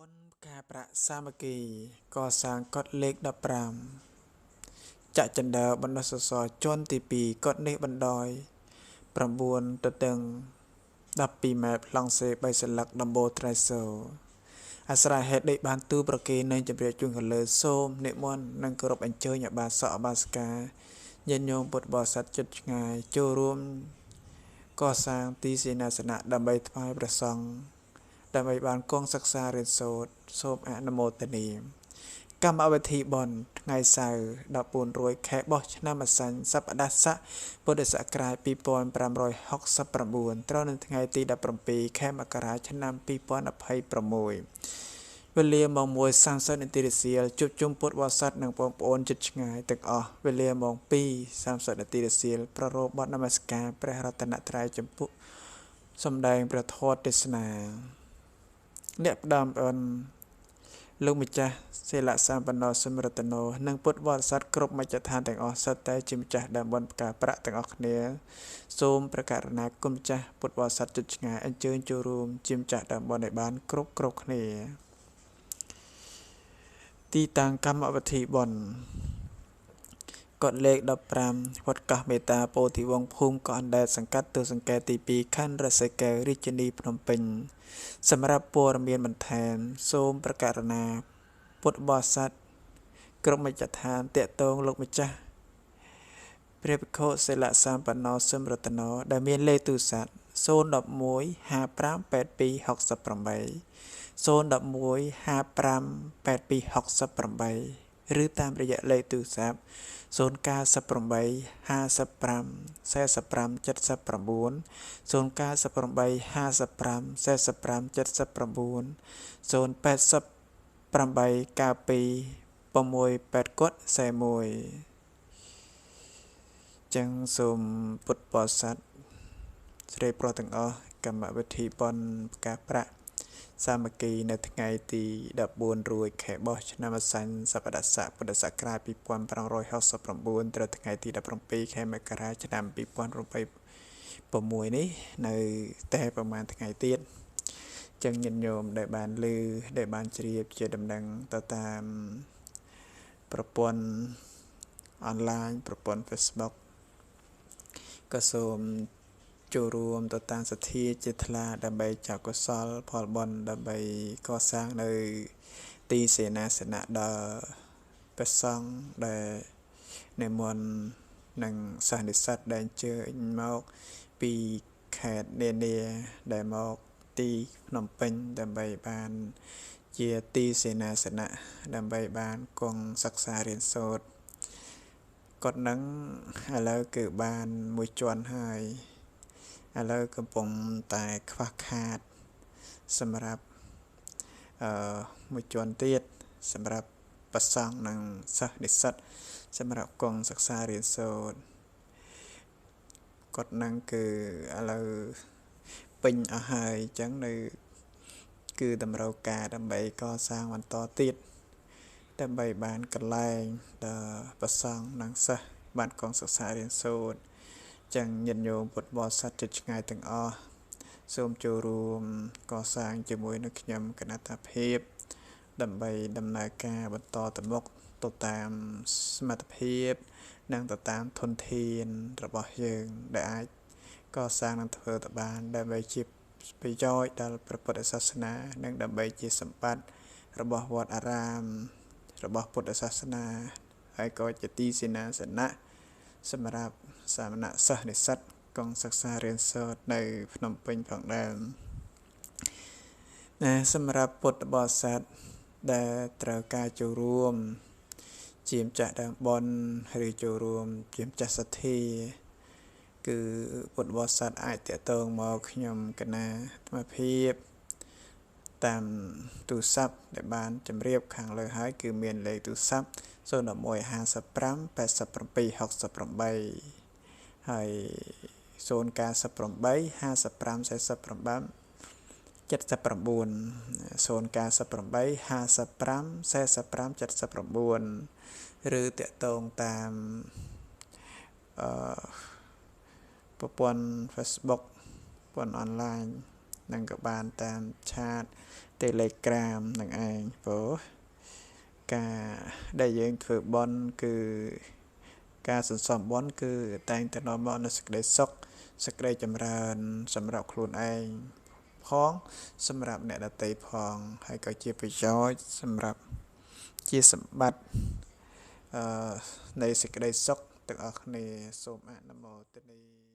នការប្រាក់សាមគ្គីកសាងកฎលេខ15ចាក់ចិនដើបណ្ដោះសសរជាន់ទី2កฎនេះបណ្ដោយ9ទៅទាំង12ម៉ែត្រប្លង់សេ3សន្លឹកដំបូលត្រៃសូអាស្រ័យហេតុដេកបានទូប្រគេននិងជម្រាបជូនខាងលើសូមនិមន្តនិងគោរពអញ្ជើញអបាសកអបាសិកាញាតិញោមពុទ្ធបរិស័ទចិត្តឆ្ងាយចូលរួមកសាងទីសេនាសនៈដើម្បីថ្វាយព្រះសង្ឃដើម្បីបានគង់សិក្សារៀនសូត្រសូមអនុមោទនាកម្មវិធីបុណ្យថ្ងៃសៅរ៍14រោចខែបោះឆ្នាំអសាញ់សប្តាហ៍ស័កពុទ្ធសករាជ2569ត្រូវនៅថ្ងៃទី17ខែមករាឆ្នាំ2026វេលាម៉ោង 1:30 នាទីរសៀលជួបជុំពុទ្ធបរិស័ទនិងបងប្អូនជិតឆ្ងាយទាំងអស់វេលាម៉ោង 2:30 នាទីរសៀលប្ររោបបទនមស្ការព្រះរតនត្រ័យចម្ពោះសម្ដែងព្រះធម៌ទេសនាអ្នកផ្ដើមអនលោកម្ចាស់សិលសម្បណ្ណោសមរតនោនិងពុទ្ធបរិស័ទគ្រប់មជ្ឈដ្ឋានទាំងអស់សុទ្ធតែជាម្ចាស់ដើមបុណ្យផ្កាប្រាក់ទាំងអស់គ្នាសូមប្រកាសណាគុំម្ចាស់ពុទ្ធបរិស័ទជិតឆ្ងាយអញ្ជើញចូលរួមជាម្ចាស់ដើមបុណ្យឲ្យបានគ្រប់គ្នាទីតាំងកម្មវិធីបុណ្យកฎលេខ15វត្តកោះមេតាពោធិវង្សភូមិកោះអណ្ដែតសង្កាត់ទសង្កែទី2ខណ្ឌរសីកែវរាជធានីភ្នំពេញសម្រាប់ព័ត៌មានបន្ថែមសូមប្រកាសណាពុទ្ធបរិស័ទគ្រប់មជ្ឈដ្ឋានតាក់ទងលោកម្ចាស់ព្រះភិក្ខុសិលសម្បណ្ណោសមរតនោដែលមានលេខទូរស័ព្ទ011 5582 68 011 5582 68ឬតាមរយៈលេខទូរស័ព្ទ098 55 45 79 098 55 45 79 088 92 68441ចឹងសូមពុទ្ធបរិស័ទស្រីប្រុសទាំងអស់កម្មវិធីបុណ្យផ្កាប្រាក់សាមគ្គីនៅថ្ងៃទី14រោចខែបោះឆ្នាំអសាញ់សប្តាហ៍ស័កពុទ្ធសករាជ2569ត្រូវថ្ងៃទី17ខែមករាឆ្នាំ2026នេះនៅតែប្រហែលថ្ងៃទៀតចឹងញាតិញោមដែលបានឮដែលបានជ្រាបជាដំណឹងទៅតាមប្រព័ន្ធអនឡាញប្រព័ន្ធ Facebook ក៏សូមចូលរួមទៅតាមសទ្ធាជាថ្លាដើម្បីចៅកុសលផលបុណ្យដើម្បីកសាងនៅទីសេនាសនៈដល់ព្រះសង្ឃដែលនិមន្តនិងសិស្សនិស្សិតដែលអញ្ជើញមកពីខេត្តនានាដែលមកទីភ្នំពេញដើម្បីបានជាទីសេនាសនៈដើម្បីបានគង់សិក្សារៀនសូត្រគាត់នឹងឥឡូវគឺបានមួយជាន់ហើយឥឡូវកំពុងតែខ្វះខាតសម្រាប់មួយជាន់ទៀតសម្រាប់ប្រសង់និងសិស្សនិស្សិតសម្រាប់គង់សិក្សារៀនសូត្រគាត់នឹងគឺឥឡូវពេញអស់ហើយអញ្ចឹងនៅគឺតម្រូវការដើម្បីកសាងបន្តទៀតដើម្បីបានកន្លែងដល់ប្រសង់និងសិស្សបានគង់សិក្សារៀនសូត្រចឹងញាតិញោមពុទ្ធបរិស័ទជិតឆ្ងាយទាំងអស់សូមចូលរួមកសាងជាមួយនឹងខ្ញុំគណតាភិបដើម្បីដំណើរការបន្តទៅមុខទៅតាមសមត្ថភាពនិងទៅតាមធនធានរបស់យើងដែលអាចកសាងនិងធ្វើទៅបានដើម្បីជាប្រយោជន៍ដល់ព្រះពុទ្ធសាសនានិងដើម្បីជាសម្បត្តិរបស់វត្តអារាមរបស់ពុទ្ធសាសនាហើយក៏ជាទីសេនាសនៈសម្រាប់សាមណសិស្សនិស្សិតគង់សិក្សារៀនសូត្រនៅភ្នំពេញផងដែរសម្រាប់ពុទ្ធបរិស័ទដែលត្រូវការចូលរួមជាម្ចាស់ដើមបុណ្យឬចូលរួមជាម្ចាស់សទ្ធាគឺពុទ្ធបរិស័ទអាចតាក់ទងមកខ្ញុំកណាអាត្មាភាពតាមទូរស័ព្ទដែលបានជម្រាបខាងលើហើយគឺមានលេខទូរស័ព្ទ011 55 87 68ហើយ098 55 48 79 098 55 45 79ឬតាក់ទងតាមប្រព័ន្ធ Facebook ប្រព័ន្ធអនឡាញនិងក៏បានតាមឆាត Telegram នឹងឯងព្រោះការដែលយើងធ្វើបន់គឺការសន្សំបន់គឺតែងតែនាំមកនូវសេចក្តីសុខសេចក្តីចម្រើនសម្រាប់ខ្លួនឯងផងសម្រាប់អ្នកដទៃផងហើយក៏ជាប្រយោជន៍សម្រាប់ជាសម្បត្តិនៃសេចក្តីសុខទាំងអស់គ្នាសូមអនុមោទនា